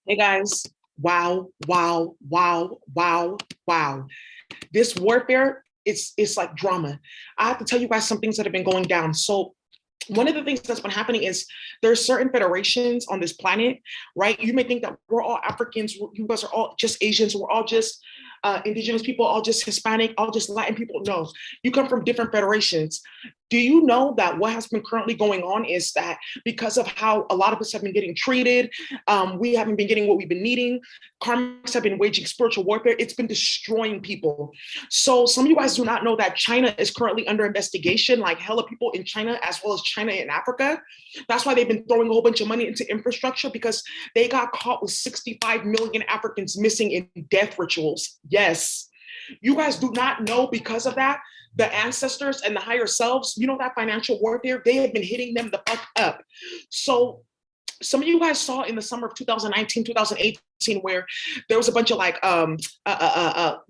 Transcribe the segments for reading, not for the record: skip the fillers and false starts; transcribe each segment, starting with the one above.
Hey guys, wow, wow, wow, wow, wow. This warfare, it's like drama. I have to tell you guys some things that have been going down. So one of the things that's been happening is there's certain federations on this planet, right? You may think that we're all Africans, you guys are all just Asians, we're all just indigenous people, all just Hispanic, all just Latin people. No, you come from different federations. Do you know that what has been currently going on is that because of how a lot of us have been getting treated, we haven't been getting what we've been needing. Karmics have been waging spiritual warfare. It's been destroying people. So some of you guys do not know that China is currently under investigation, like hella people in China, as well as China in Africa. That's why they've been throwing a whole bunch of money into infrastructure, because they got caught with 65 million Africans missing in death rituals. Yes. You guys do not know, because of that, the ancestors and the higher selves, you know, that financial warfare, they have been hitting them the fuck up. So some of you guys saw in the summer of 2019, 2018, where there was a bunch of like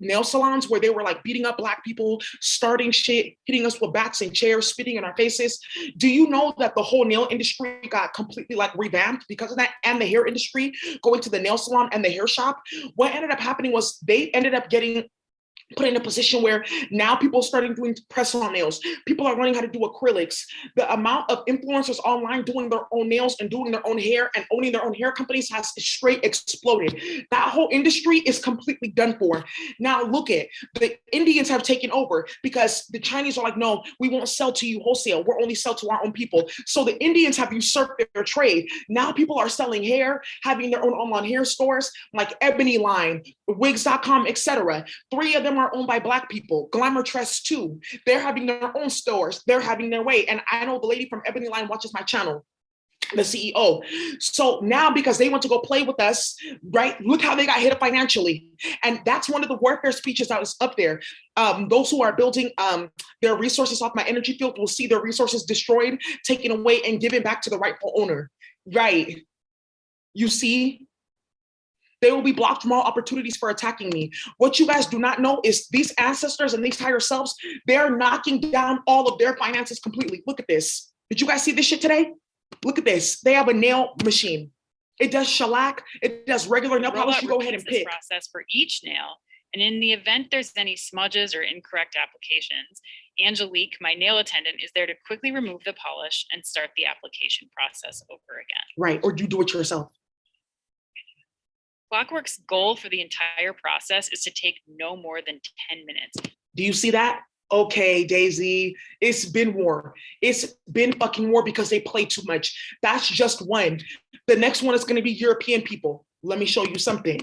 nail salons where they were like beating up Black people, starting shit, hitting us with bats and chairs, spitting in our faces. Do you know that the whole nail industry got completely like revamped because of that? And the hair industry, going to the nail salon and the hair shop, what ended up happening was they ended up getting put in a position where now people are starting doing press-on nails. People are learning how to do acrylics. The amount of influencers online doing their own nails and doing their own hair and owning their own hair companies has straight exploded. That whole industry is completely done for. Now look at, the Indians have taken over because the Chinese are like, no, we won't sell to you wholesale. We'll only sell to our own people. So the Indians have usurped their trade. Now people are selling hair, having their own online hair stores like Ebony Line, wigs.com, etc. 3 of them are owned by Black people. Glamour Tress too. They're having their own stores. They're having their way. And I know the lady from Ebony Line watches my channel, the CEO. So now, because they want to go play with us, right? Look how they got hit financially. And that's one of the warfare speeches that was up there. Those who are building their resources off my energy field will see their resources destroyed, taken away, and given back to the rightful owner. Right. You see? They will be blocked from all opportunities for attacking me. What you guys do not know is these ancestors and these higher selves, they're knocking down all of their finances completely. Look at this. Did you guys see this shit today? Look at this. They have a nail machine. It does shellac. It does regular nail polish. You go ahead and pick. Process for each nail. And in the event there's any smudges or incorrect applications, Angelique, my nail attendant, is there to quickly remove the polish and start the application process over again. Right. Or you do it yourself. Clockwork's goal for the entire process is to take no more than 10 minutes. Do you see that? Okay, Daisy, it's been war. It's been fucking war because they play too much. That's just one. The next one is going to be European people. Let me show you something.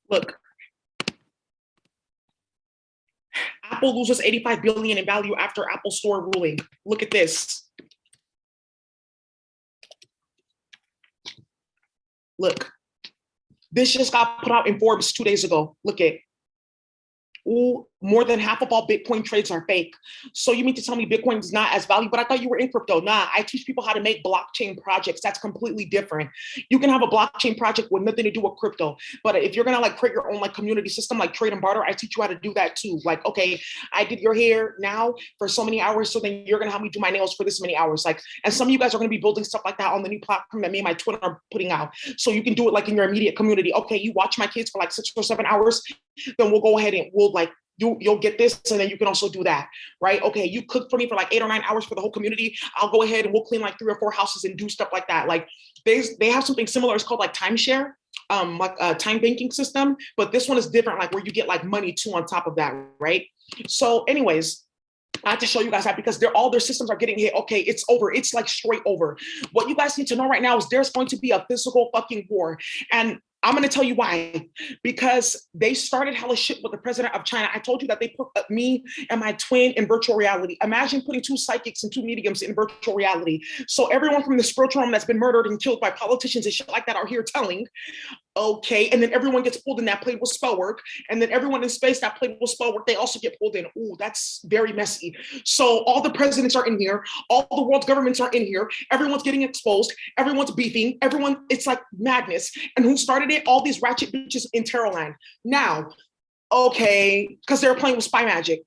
Look. Apple loses 85 billion in value after Apple Store ruling. Look at this. Look, this just got put out in Forbes 2 days ago. Look at, ooh, more than half of all Bitcoin trades are fake. So you mean to tell me Bitcoin is not as valuable? But I thought you were in crypto. Nah, I teach people how to make blockchain projects. That's completely different. You can have a blockchain project with nothing to do with crypto. But if you're gonna like create your own like community system, like trade and barter, I teach you how to do that too. Like, okay, I did your hair now for so many hours, so then you're gonna help me do my nails for this many hours. Like, and some of you guys are gonna be building stuff like that on the new platform that me and my twin are putting out. So you can do it like in your immediate community. Okay, you watch my kids for like 6 or 7 hours, then we'll go ahead and we'll like, you'll get this, and then you can also do that, right? Okay, you cook for me for like 8 or 9 hours for the whole community. I'll go ahead and we'll clean like 3 or 4 houses and do stuff like that. Like they have something similar. It's called like timeshare, like a time banking system, but this one is different, like where you get like money too on top of that, right? So anyways, I have to show you guys that because all their systems are getting hit. Okay, it's over. It's like straight over. What you guys need to know right now is there's going to be a physical fucking war. And I'm going to tell you why. Because they started hella shit with the president of China. I told you that they put me and my twin in virtual reality. Imagine putting 2 psychics and 2 mediums in virtual reality. So everyone from the spiritual realm that's been murdered and killed by politicians and shit like that are here telling, Okay, and then everyone gets pulled in that played with spell work, and then everyone in space that played with spell work, they also get pulled in. Ooh, that's very messy. So all the presidents are in here, all the world's governments are in here, everyone's getting exposed, everyone's beefing, everyone, it's like madness. And who started it? All these ratchet bitches in Terrorland. Now, okay, because they're playing with spy magic.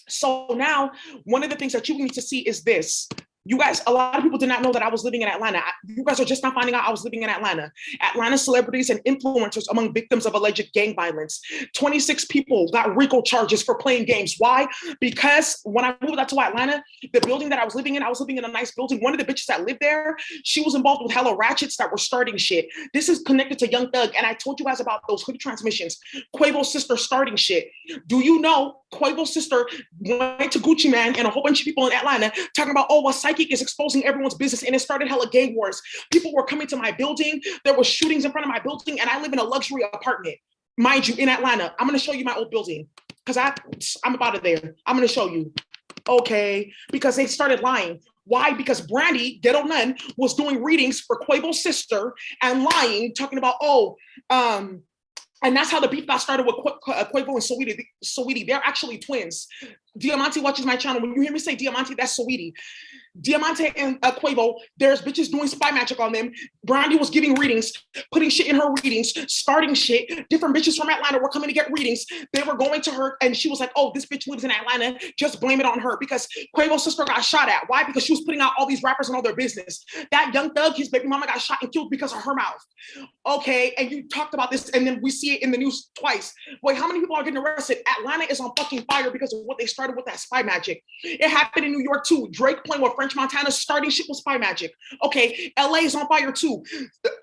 So now, one of the things that you need to see is this. You guys, a lot of people did not know that I was living in Atlanta. You guys are just not finding out I was living in Atlanta. Atlanta celebrities and influencers among victims of alleged gang violence. 26 people got RICO charges for playing games. Why? Because when I moved out to Atlanta, the building that I was living in a nice building. One of the bitches that lived there, she was involved with hella ratchets that were starting shit. This is connected to Young Thug. And I told you guys about those hood transmissions. Quavo's sister starting shit. Do you know Quavo's sister went to Gucci Mane and a whole bunch of people in Atlanta talking about, oh, a psychic is exposing everyone's business, and it started hella gang wars. People were coming to my building. There were shootings in front of my building, and I live in a luxury apartment, mind you, in Atlanta. I'm going to show you my old building because I'm about it there. I'm going to show you. Okay, because they started lying. Why? Because Brandy, Ghetto Nun, was doing readings for Quavo's sister and lying, talking about, and that's how the beef got started with Quavo and Saweetie. They're actually twins. Diamante watches my channel. When you hear me say Diamante, that's Saweetie. Diamante and Quavo, there's bitches doing spy magic on them. Brandy was giving readings, putting shit in her readings, starting shit. Different bitches from Atlanta were coming to get readings. They were going to her, and she was like, oh, this bitch lives in Atlanta. Just blame it on her, because Quavo's sister got shot at. Why? Because she was putting out all these rappers and all their business. That Young Thug, his baby mama, got shot and killed because of her mouth. Okay, and you talked about this, and then we see it in the news twice. Wait, how many people are getting arrested? Atlanta is on fucking fire because of what they started with that spy magic. It happened in New York too. Drake playing with French Montana, starting shit with spy magic. Okay, LA is on fire too.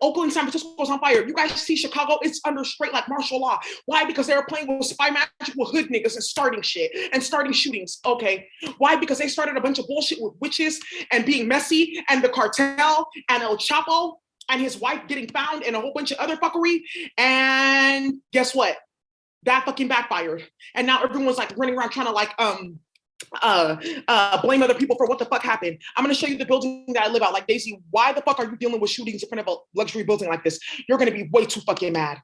Oakland, San Francisco is on fire. You guys see Chicago, it's under straight like martial law. Why? Because they were playing with spy magic with hood niggas and starting shit and starting shootings. Okay, why? Because they started a bunch of bullshit with witches and being messy and the cartel and El Chapo and his wife getting found and a whole bunch of other fuckery. And guess what? That fucking backfired. And now everyone's like running around trying to like blame other people for what the fuck happened. I'm gonna show you the building that I live out. Like, Daisy, why the fuck are you dealing with shootings in front of a luxury building like this? You're gonna be way too fucking mad.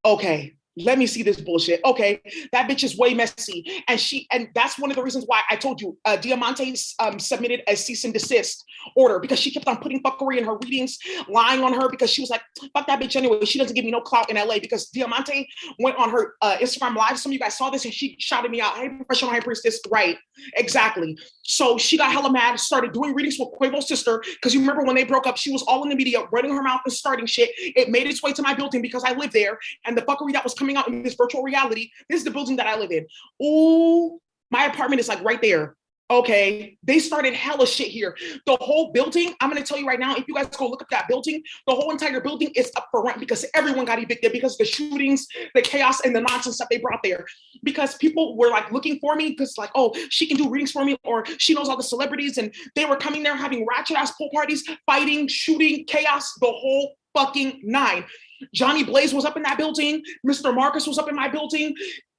Okay, let me see this bullshit. Okay, that bitch is way messy. And that's one of the reasons why I told you Diamante submitted a cease and desist order, because she kept on putting fuckery in her readings, lying on her, because she was like, fuck that bitch anyway. She doesn't give me no clout in LA, because Diamante went on her Instagram live. Some of you guys saw this and she shouted me out. Hey, professional high priestess. Right, exactly. So she got hella mad, started doing readings with Quavo's sister, because you remember when they broke up, she was all in the media, running her mouth and starting shit. It made its way to my building because I live there, and the fuckery that was coming out in this virtual reality, this is the building that I live in. Ooh, my apartment is like right there. Okay, they started hella shit here. The whole building, I'm gonna tell you right now, if you guys go look up that building, the whole entire building is up for rent because everyone got evicted because of the shootings, the chaos, and the nonsense that they brought there. Because people were like looking for me because like, oh, she can do readings for me, or she knows all the celebrities, and they were coming there having ratchet ass pool parties, fighting, shooting, chaos, the whole fucking nine. Johnny Blaze was up in that building. Mr. Marcus was up in my building.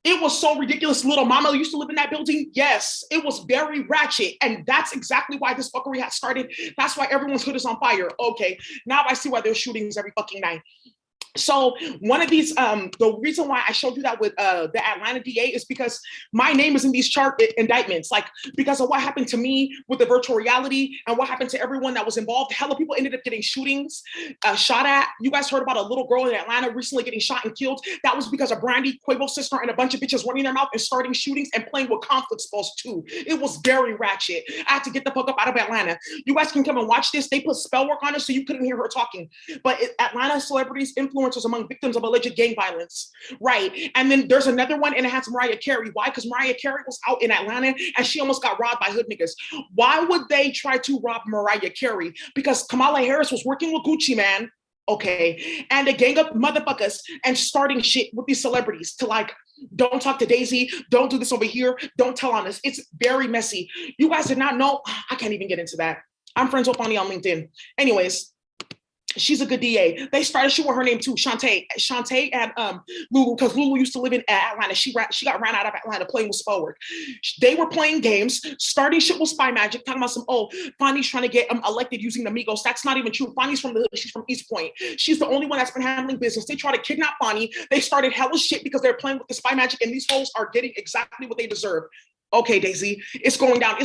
It was so ridiculous. Little Mama used to live in that building. Yes, it was very ratchet. And that's exactly why this fuckery had started. That's why everyone's hood is on fire. Okay, now I see why there's shootings every fucking night. So one of these, the reason why I showed you that with the Atlanta DA is because my name is in these chart indictments, like because of what happened to me with the virtual reality and what happened to everyone that was involved. Hella people ended up getting shootings, shot at. You guys heard about a little girl in Atlanta recently getting shot and killed. That was because of Brandy, Quavo's sister, and a bunch of bitches running their mouth and starting shootings and playing with conflict spells too. It was very ratchet. I had to get the fuck up out of Atlanta. You guys can come and watch this. They put spell work on it so you couldn't hear her talking. But Atlanta celebrities, influencers among victims of alleged gang violence. Right. And then there's another one, and it has Mariah Carey. Why? Because Mariah Carey was out in Atlanta and she almost got robbed by hood niggas. Why would they try to rob Mariah Carey? Because Kamala Harris was working with Gucci Mane, okay, and a gang of motherfuckers and starting shit with these celebrities to like, don't talk to Daisy, don't do this over here, don't tell on us. It's very messy. You guys did not know. I can't even get into that. I'm friends with Bonnie on LinkedIn. Anyways, She's a good DA. They started shooting her name too, Shantae and Lulu, because Lulu used to live in Atlanta. She got ran out of Atlanta playing with spell work. They were playing games, starting shit with spy magic, talking about some, oh, Fonny's trying to get elected using the Migos. That's not even true. Fonny's from the hood. She's from East Point. She's the only one that's been handling business. They try to kidnap Fonny. They started hella shit because they're playing with the spy magic, and these hoes are getting exactly what they deserve. Okay, Daisy, it's going down,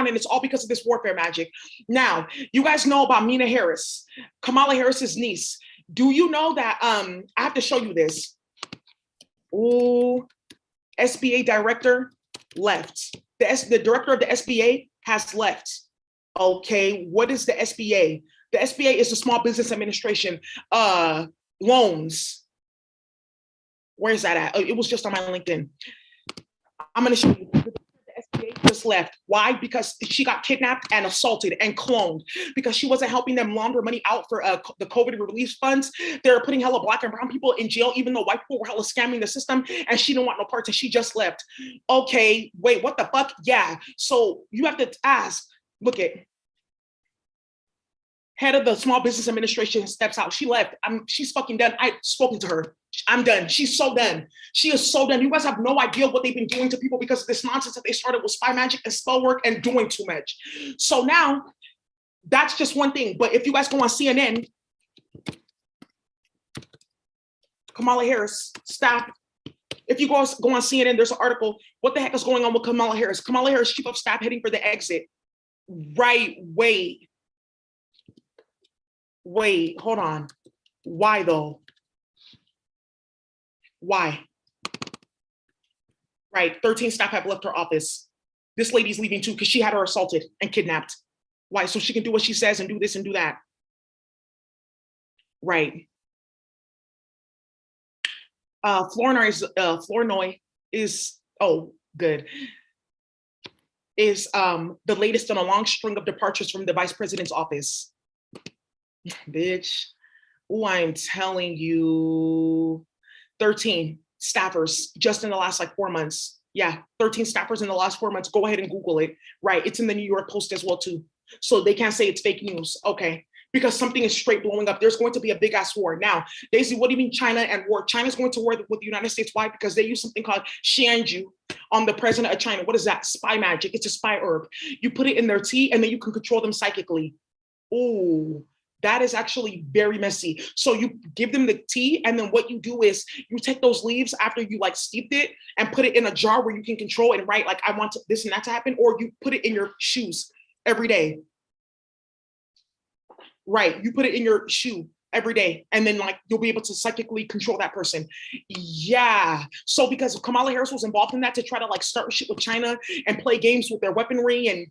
and it's all because of this warfare magic. Now, you guys know about Meena Harris, Kamala Harris's niece. Do you know that, I have to show you this. Ooh, SBA director left. The director of the SBA has left. Okay, what is the SBA? The SBA is the Small Business Administration, loans. Where is that at? It was just on my LinkedIn. I'm gonna show you. SBA just left. Why? Because she got kidnapped and assaulted and cloned because she wasn't helping them launder money out for the COVID relief funds. They're putting hella black and brown people in jail, even though white people were hella scamming the system, and she didn't want no parts and she just left. Okay, wait, what the fuck? Yeah. So you have to ask, look at head of the Small Business Administration steps out. She left. She's fucking done. I've spoken to her. I'm done. She's so done. She is so done. You guys have no idea what they've been doing to people because of this nonsense that they started with spy magic and spell work and doing too much. So now that's just one thing. But if you guys go on CNN, Kamala Harris staff, if you go on CNN, there's an article. What the heck is going on with Kamala Harris? Kamala Harris, chief of staff, heading for the exit. Right. Wait, hold on. Why though? Why? Right, 13 staff have left her office. This lady's leaving too because she had her assaulted and kidnapped. Why? So she can do what she says and do this and do that. Right. Flournoy is, oh, good, is the latest in a long string of departures from the vice president's office. Bitch. Oh, I'm telling you. 13 staffers just in the last like 4 months. Yeah, 13 staffers in the last 4 months. Go ahead and Google it. Right, it's in the New York Post as well too. So they can't say it's fake news. Okay, because something is straight blowing up. There's going to be a big ass war. Now, Daisy, what do you mean China and war? China's going to war with the United States. Why? Because they use something called Xianju on the president of China. What is that? Spy magic. It's a spy herb. You put it in their tea and then you can control them psychically. Oh, that is actually very messy. So you give them the tea, and then what you do is you take those leaves after you like steeped it and put it in a jar where you can control it and write like, I want this and that to happen, or you put it in your shoes every day. Right, you put it in your shoe every day, and then like you'll be able to psychically control that person. Yeah. So because Kamala Harris was involved in that to try to like start shit with China and play games with their weaponry and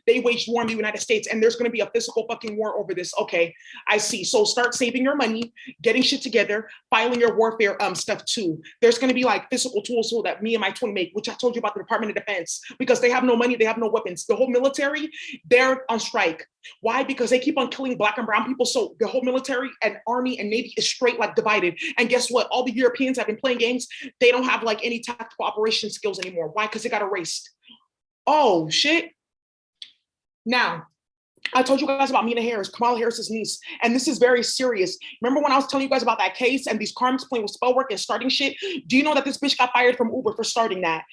they waged war in the United States, and there's going to be a physical fucking war over this. Okay, I see. So start saving your money, getting shit together, filing your warfare stuff too. There's going to be like physical tools so that me and my twin make, which I told you about the Department of Defense, because they have no money, they have no weapons. The whole military, they're on strike. Why? Because they keep on killing black and brown people. So the whole military and army and navy is straight like divided. And guess what? All the Europeans have been playing games. They don't have like any tactical operation skills anymore. Why? Because they got erased. Oh shit. Now, I told you guys about Meena Harris, Kamala Harris's niece, and this is very serious. Remember when I was telling you guys about that case and these karms playing with spell work and starting shit? Do you know that this bitch got fired from Uber for starting that?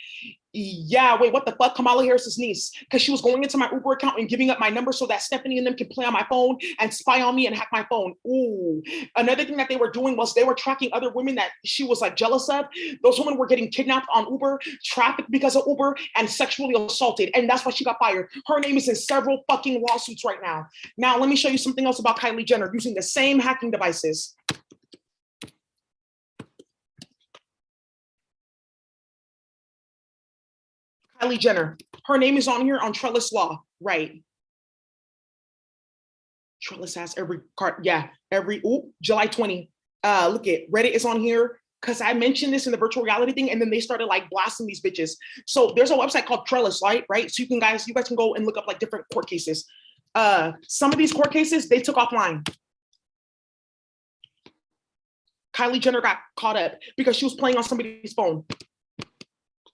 Yeah, wait, what the fuck? Kamala Harris's niece, because she was going into my Uber account and giving up my number so that Stephanie and them can play on my phone and spy on me and hack my phone. Ooh. Another thing that they were doing was they were tracking other women that she was like jealous of. Those women were getting kidnapped on Uber, trafficked because of Uber, and sexually assaulted. And that's why she got fired. Her name is in several fucking lawsuits right now. Now, let me show you something else about Kylie Jenner using the same hacking devices. Kylie Jenner, her name is on here on Trellis Law, right? Trellis has every card, yeah, July 20. Look at Reddit is on here because I mentioned this in the virtual reality thing, and then they started like blasting these bitches. So there's a website called Trellis, right? So you guys can go and look up like different court cases. Some of these court cases they took offline. Kylie Jenner got caught up because she was playing on somebody's phone.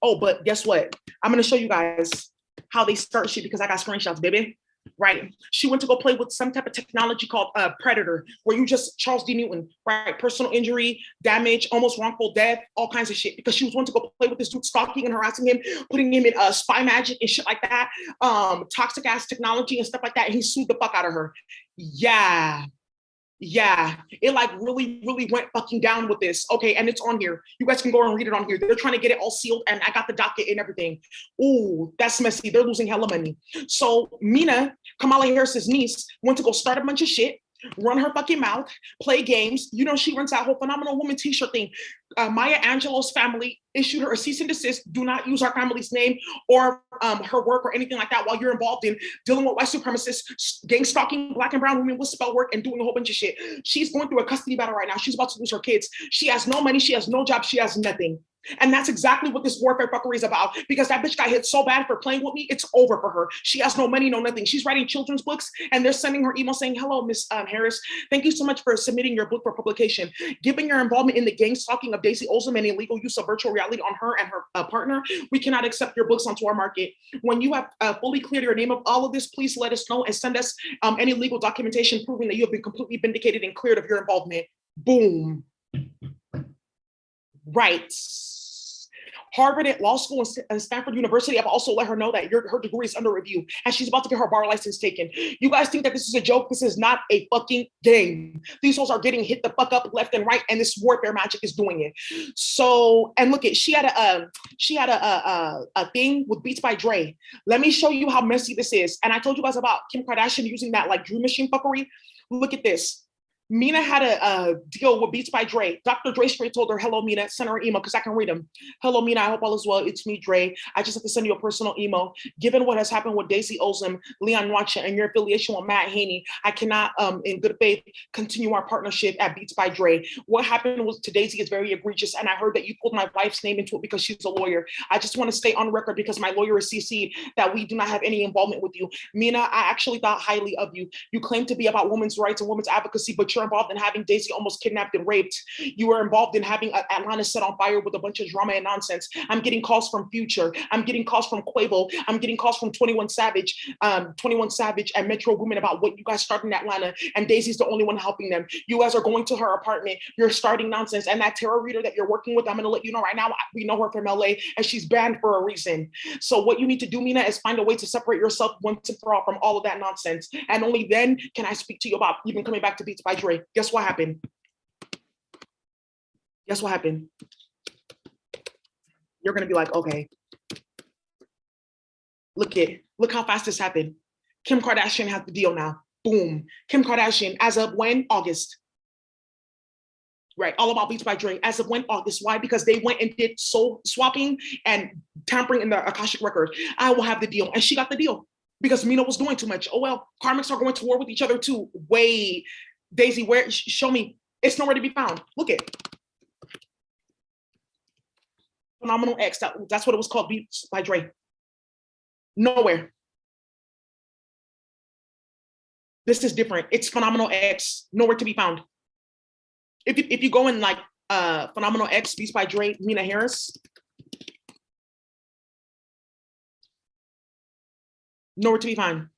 Oh, but guess what? I'm gonna show you guys how they start shit because I got screenshots, baby. right? She went to go play with some type of technology called Predator, where you just Charles D. Newton, right? Personal injury, damage, almost wrongful death, all kinds of shit. Because she was going to go play with this dude, stalking and harassing him, putting him in spy magic and shit like that, toxic ass technology and stuff like that. And he sued the fuck out of her. Yeah. Yeah, it like really went fucking down with this. Okay, and it's on here. You guys can go and read it on here. They're trying to get it all sealed, and I got the docket and everything. Ooh, that's messy. They're losing hella money. So Meena, Kamala Harris's niece, went to go start a bunch of shit, run her fucking mouth, play games. You know, she runs that whole phenomenal woman t-shirt thing. Maya Angelou's family issued her a cease and desist. Do not use our family's name or her work or anything like that while you're involved in dealing with white supremacists, gang stalking black and brown women with spell work and doing a whole bunch of shit. She's going through a custody battle right now. She's about to lose her kids. She has no money. She has no job. She has nothing. And that's exactly what this warfare fuckery is about. Because that bitch got hit so bad for playing with me, it's over for her. She has no money, no nothing. She's writing children's books, and they're sending her email saying, "Hello, Miss Harris. Thank you so much for submitting your book for publication. Given your involvement in the gang stalking of Daisy Ozum and illegal use of virtual reality on her and her partner, we cannot accept your books onto our market. When you have fully cleared your name of all of this, please let us know and send us any legal documentation proving that you have been completely vindicated and cleared of your involvement." Boom. Right. Harvard at Law School and Stanford University have also let her know that her degree is under review and she's about to get her bar license taken. You guys think that this is a joke? This is not a fucking game. These hoes are getting hit the fuck up left and right, and this warfare magic is doing it. So, and look, she had a thing with Beats by Dre. Let me show you how messy this is. And I told you guys about Kim Kardashian using that like Dream Machine fuckery. Look at this. Meena had a deal with Beats by Dre. Dr. Dre straight told her, "Hello, Meena, send her an email," because I can read them. "Hello, Meena, I hope all is well. It's me, Dre. I just have to send you a personal email. Given what has happened with Daisy Ozum, Leon Watcha, and your affiliation with Matt Haney, I cannot, in good faith, continue our partnership at Beats by Dre. What happened to Daisy is very egregious, and I heard that you pulled my wife's name into it because she's a lawyer. I just want to stay on record because my lawyer is CC'd that we do not have any involvement with you. Meena, I actually thought highly of you. You claim to be about women's rights and women's advocacy, but you're involved in having Daisy almost kidnapped and raped. You were involved in having Atlanta set on fire with a bunch of drama and nonsense. I'm getting calls from Future. I'm getting calls from Quavo. I'm getting calls from 21 Savage and Metro Women about what you guys started in Atlanta, and Daisy's the only one helping them. You guys are going to her apartment. You're starting nonsense. And that tarot reader that you're working with, I'm going to let you know right now, we know her from LA, and she's banned for a reason. So what you need to do, Meena, is find a way to separate yourself once and for all from all of that nonsense. And only then can I speak to you about even coming back to Beats by Dre." Guess what happened? Guess what happened? You're gonna be like, okay, look how fast this happened. Kim Kardashian has the deal now. Boom. Kim Kardashian, as of when? August. Right, all about Beats by Dre. As of when? August. Why? Because they went and did soul swapping and tampering in the Akashic record. I will have the deal. And she got the deal because Meena was doing too much. Oh, well, karmics are going to war with each other too. Wait, Daisy, where? Show me. It's nowhere to be found. Look it. Phenomenal X. That's what it was called, Beats by Dre. Nowhere. This is different. It's Phenomenal X. Nowhere to be found. If you go in like Phenomenal X, Beats by Dre, Meena Harris, nowhere to be found.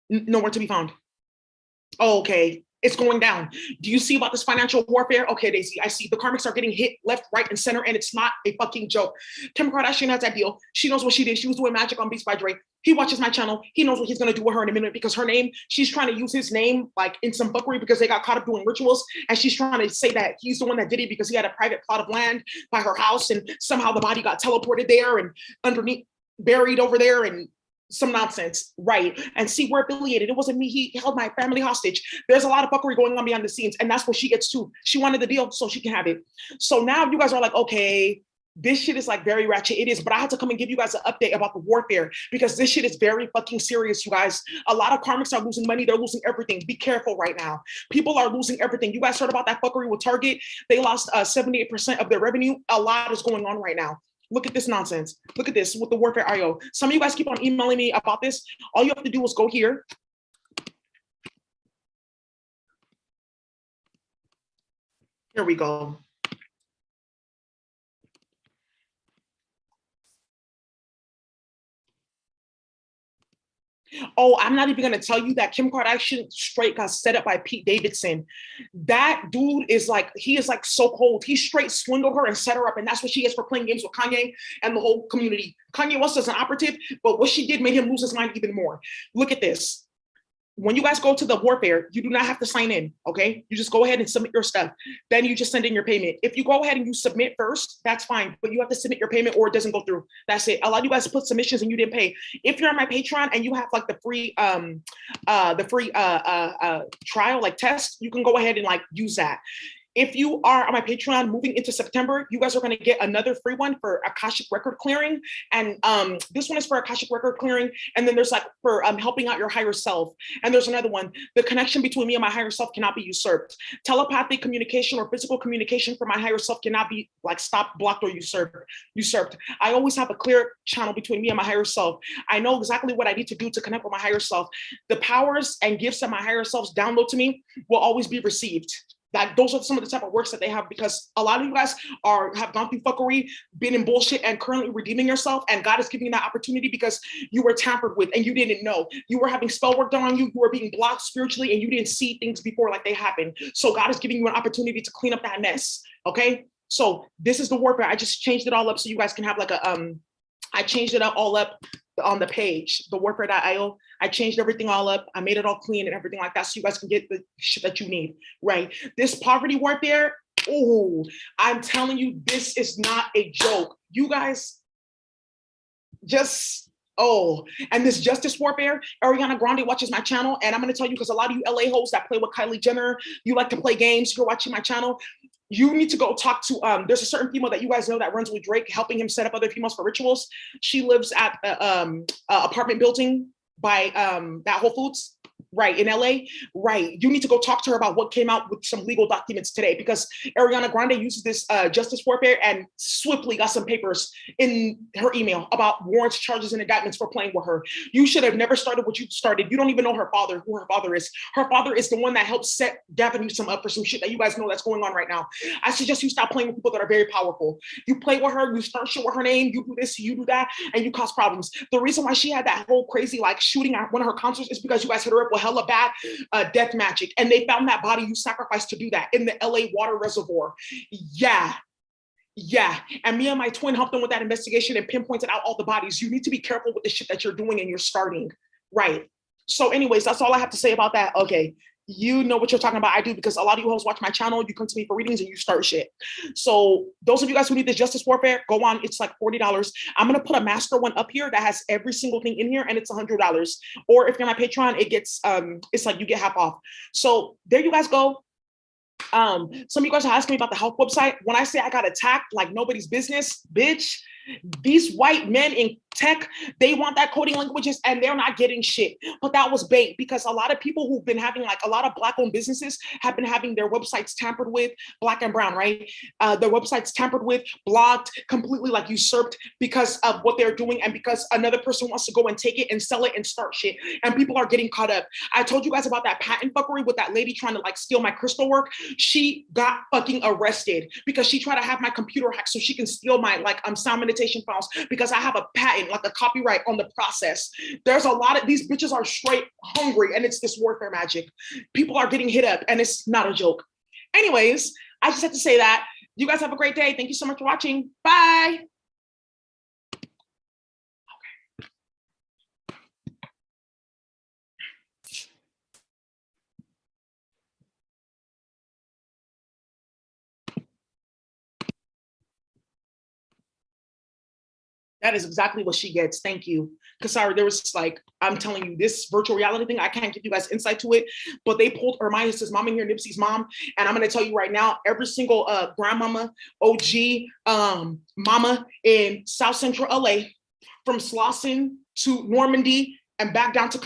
Nowhere to be found. Oh, okay. It's going down. Do you see about this financial warfare? Okay, Daisy, I see the karmics are getting hit left, right, and center, and it's not a fucking joke. Kim Kardashian has that deal. She knows what she did. She was doing magic on Beats by Dre. He watches my channel. He knows what he's gonna do with her in a minute because her name, she's trying to use his name like in some fuckery because they got caught up doing rituals, and she's trying to say that he's the one that did it because he had a private plot of land by her house, and somehow the body got teleported there and underneath, buried over there, and some nonsense, right? And see, we're affiliated. It wasn't me. He held my family hostage. There's a lot of fuckery going on behind the scenes, and that's what she gets too. She wanted the deal, so she can have it. So now you guys are like, okay, this shit is like very ratchet. It is, but I had to come and give you guys an update about the warfare because this shit is very fucking serious, you guys. A lot of karmics are losing money. They're losing everything. Be careful right now. People are losing everything. You guys heard about that fuckery with Target? They lost 78% of their revenue. A lot is going on right now. Look at this nonsense. Look at this with the Warfare IO. Some of you guys keep on emailing me about this. All you have to do is go here. Here we go. Oh, I'm not even gonna tell you that Kim Kardashian straight got set up by Pete Davidson. That dude is like, he is like so cold. He straight swindled her and set her up, and that's what she is for playing games with Kanye and the whole community. Kanye West is an operative, but what she did made him lose his mind even more. Look at this. When you guys go to the warfare, you do not have to sign in, okay? You just go ahead and submit your stuff. Then you just send in your payment. If you go ahead and you submit first, that's fine, but you have to submit your payment or it doesn't go through. That's it. A lot of you guys put submissions and you didn't pay. If you're on my Patreon and you have like the free trial, like test, you can go ahead and like use that. If you are on my Patreon moving into September, you guys are going to get another free one for Akashic record clearing. And this one is for Akashic record clearing. And then there's like for helping out your higher self. And there's another one. The connection between me and my higher self cannot be usurped. Telepathic communication or physical communication for my higher self cannot be like stopped, blocked, or usurped. I always have a clear channel between me and my higher self. I know exactly what I need to do to connect with my higher self. The powers and gifts that my higher selves download to me will always be received. That those are some of the type of works that they have, because a lot of you guys have gone through fuckery, been in bullshit, and currently redeeming yourself. And God is giving you that opportunity because you were tampered with and you didn't know. You were having spell work done on you. You were being blocked spiritually and you didn't see things before like they happened. So God is giving you an opportunity to clean up that mess. Okay. So this is the warfare. I just changed it all up so you guys can have like a I changed it all up on the page, the warfare.io. I changed everything all up. I made it all clean and everything like that so you guys can get the shit that you need, right? This poverty warfare, oh, I'm telling you, this is not a joke. You guys just, oh, and this justice warfare, Ariana Grande watches my channel, and I'm going to tell you, because a lot of you LA hoes that play with Kylie Jenner, you like to play games, you're watching my channel, you need to go talk to, there's a certain female that you guys know that runs with Drake, helping him set up other females for rituals. She lives at the apartment building by that Whole Foods, right, in LA, right. You need to go talk to her about what came out with some legal documents today, because Ariana Grande uses this justice warfare and swiftly got some papers in her email about warrants, charges, and indictments for playing with her. You should have never started what you started. You don't even know her father, who her father is. Her father is the one that helped set Gavin Newsom up for some shit that you guys know that's going on right now. I suggest you stop playing with people that are very powerful. You play with her, you start shit with her name, you do this, you do that, and you cause problems. The reason why she had that whole crazy like shooting at one of her concerts is because you guys hit her up with hella bad death magic, and they found that body you sacrificed to do that in the LA water reservoir. Yeah, and me and my twin helped them with that investigation and pinpointed out all the bodies. You need to be careful with the shit that you're doing and you're starting, right? So anyways, that's all I have to say about that. Okay, you know what you're talking about. I do, because a lot of you hosts watch my channel, you come to me for readings and you start shit. So those of you guys who need this justice warfare, go on. It's like $40. I'm going to put a master one up here that has every single thing in here, and it's $100. Or if you're on my Patreon, it gets, it's like you get half off. So there you guys go. Some of you guys are asking me about the health website. When I say I got attacked like nobody's business, bitch, these white men in tech, they want that coding languages and they're not getting shit. But that was bait, because a lot of people who've been having, like, a lot of Black-owned businesses have been having their websites tampered with, Black and brown, right? Their websites tampered with, blocked, completely like usurped because of what they're doing, and because another person wants to go and take it and sell it and start shit. And people are getting caught up. I told you guys about that patent fuckery with that lady trying to like steal my crystal work. She got fucking arrested because she tried to have my computer hacked so she can steal my like sound meditation files, because I have a patent, like a copyright on the process. There's a lot of these bitches are straight hungry, and it's this warfare magic. People are getting hit up, and it's not a joke. Anyways, I just have to say that. You guys have a great day. Thank you so much for watching. Bye. That is exactly what she gets. Thank you. Because sorry, there was like, I'm telling you, this virtual reality thing, I can't give you guys insight to it, but they pulled Hermione's mom in here, Nipsey's mom. And I'm going to tell you right now, every single grandmama, OG, mama in South Central LA, from Slauson to Normandy and back down to